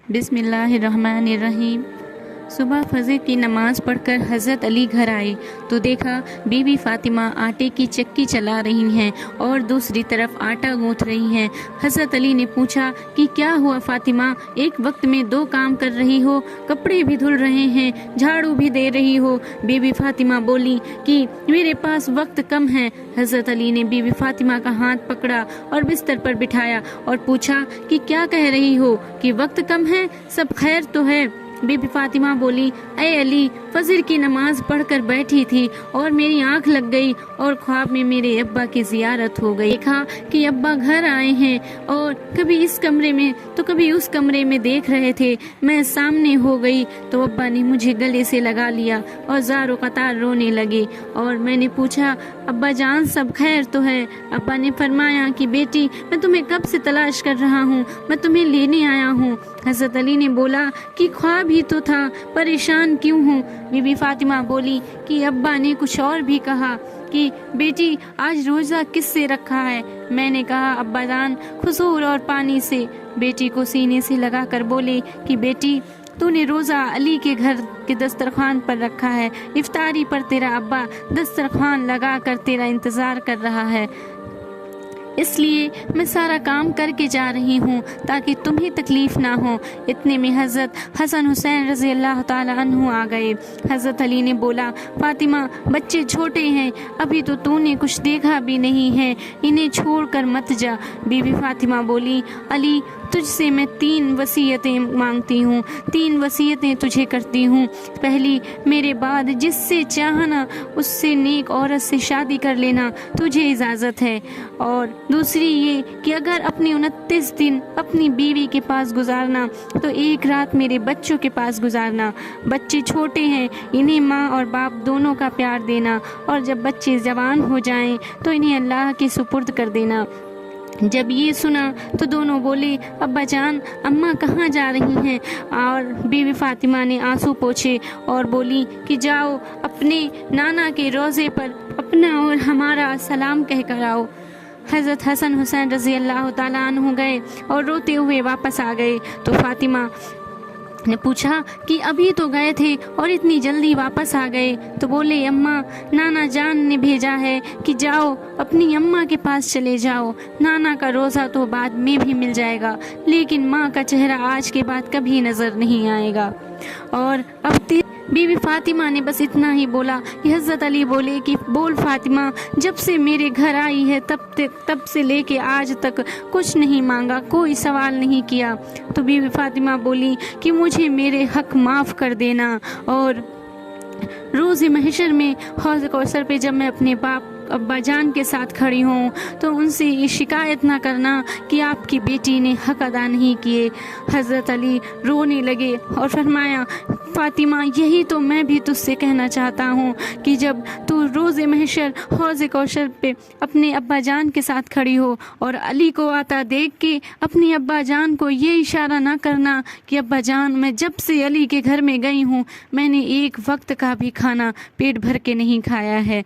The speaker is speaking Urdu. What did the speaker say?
بسم اللہ الرحمن الرحیم۔ صبح فجر کی نماز پڑھ کر حضرت علی گھر آئے تو دیکھا بی بی فاطمہ آٹے کی چکی چلا رہی ہیں اور دوسری طرف آٹا گوندھ رہی ہیں۔ حضرت علی نے پوچھا کہ کیا ہوا فاطمہ، ایک وقت میں دو کام کر رہی ہو، کپڑے بھی دھل رہے ہیں، جھاڑو بھی دے رہی ہو؟ بی بی فاطمہ بولی کہ میرے پاس وقت کم ہے۔ حضرت علی نے بی بی فاطمہ کا ہاتھ پکڑا اور بستر پر بٹھایا اور پوچھا کہ کیا کہہ رہی ہو کہ وقت کم ہے، سب خیر تو ہے؟ بی بی فاطمہ بولی، اے علی، فجر کی نماز پڑھ کر بیٹھی تھی اور میری آنکھ لگ گئی اور خواب میں میرے ابا کی زیارت ہو گئی۔ دیکھا کہ ابا گھر آئے ہیں اور کبھی اس کمرے میں تو کبھی اس کمرے میں دیکھ رہے تھے۔ میں سامنے ہو گئی تو ابا نے مجھے گلے سے لگا لیا اور زار و قطار رونے لگے اور میں نے پوچھا، ابا جان سب خیر تو ہے؟ ابا نے فرمایا کہ بیٹی، میں تمہیں کب سے تلاش کر رہا ہوں، میں تمہیں لینے آیا ہوں۔ حضرت علی نے بولا کہ خواب ہی تو تھا، پریشان کیوں ہوں؟ بی بی فاطمہ بولی کہ ابا نے کچھ اور بھی کہا کہ بیٹی آج روزہ کس سے رکھا ہے؟ میں نے کہا ابا جان کھجور اور پانی سے۔ بیٹی کو سینے سے لگا کر بولے کہ بیٹی تو نے روزہ علی کے گھر کے دسترخوان پر رکھا ہے، افطاری پر تیرا ابا دسترخوان لگا کر تیرا انتظار کر رہا ہے، اس لیے میں سارا کام کر کے جا رہی ہوں تاکہ تمہیں تکلیف نہ ہو۔ اتنے میں حضرت حسن حسین رضی اللہ تعالی عنہ آ گئے۔ حضرت علی نے بولا، فاطمہ بچے چھوٹے ہیں، ابھی تو نے کچھ دیکھا بھی نہیں ہے، انہیں چھوڑ کر مت جا۔ بی بی فاطمہ بولی، علی تجھ سے میں 3 وصیتیں مانگتی ہوں، 3 وصیتیں تجھے کرتی ہوں۔ پہلی، میرے بعد جس سے چاہنا اس سے نیک عورت سے شادی کر لینا، تجھے اجازت ہے۔ اور دوسری یہ کہ اگر اپنے 29 دن اپنی بیوی کے پاس گزارنا تو ایک رات میرے بچوں کے پاس گزارنا۔ بچے چھوٹے ہیں، انہیں ماں اور باپ دونوں کا پیار دینا، اور جب بچے جوان ہو جائیں تو انہیں اللہ کے سپرد کر دینا۔ جب یہ سنا تو دونوں بولے، ابا جان اماں کہاں جا رہی ہیں؟ اور بی بی فاطمہ نے آنسو پوچھے اور بولی کہ جاؤ اپنے نانا کے روضے پر اپنا اور ہمارا سلام کہہ کر آؤ۔ حضرت حسن حسین رضی اللہ تعالیٰ عنہ گئے اور روتے ہوئے واپس آ گئے تو فاطمہ نے پوچھا کہ ابھی تو گئے تھے اور اتنی جلدی واپس آ گئے؟ تو بولے، اماں نانا جان نے بھیجا ہے کہ جاؤ اپنی اماں کے پاس چلے جاؤ، نانا کا روزہ تو بعد میں بھی مل جائے گا لیکن ماں کا چہرہ آج کے بعد کبھی نظر نہیں آئے گا۔ اور اب بی بی فاطمہ نے بس اتنا ہی بولا کہ حضرت علی بولے کہ بول فاطمہ، جب سے میرے گھر آئی ہے تب سے لے کے آج تک کچھ نہیں مانگا، کوئی سوال نہیں کیا۔ تو بی بی فاطمہ بولی کہ مجھے میرے حق معاف کر دینا، اور روز محشر میں حوض کوثر پہ جب میں اپنے باپ ابا جان کے ساتھ کھڑی ہوں تو ان سے یہ شکایت نہ کرنا کہ آپ کی بیٹی نے حق ادا نہیں کیے۔ حضرت علی رونے لگے اور فرمایا، فاطمہ یہی تو میں بھی تجھ سے کہنا چاہتا ہوں کہ جب تو روز محشر حوض کوثر پہ اپنے ابا جان کے ساتھ کھڑی ہو اور علی کو آتا دیکھ کے اپنے ابا جان کو یہ اشارہ نہ کرنا کہ ابا جان میں جب سے علی کے گھر میں گئی ہوں میں نے ایک وقت کا بھی کھانا پیٹ بھر کے نہیں کھایا ہے۔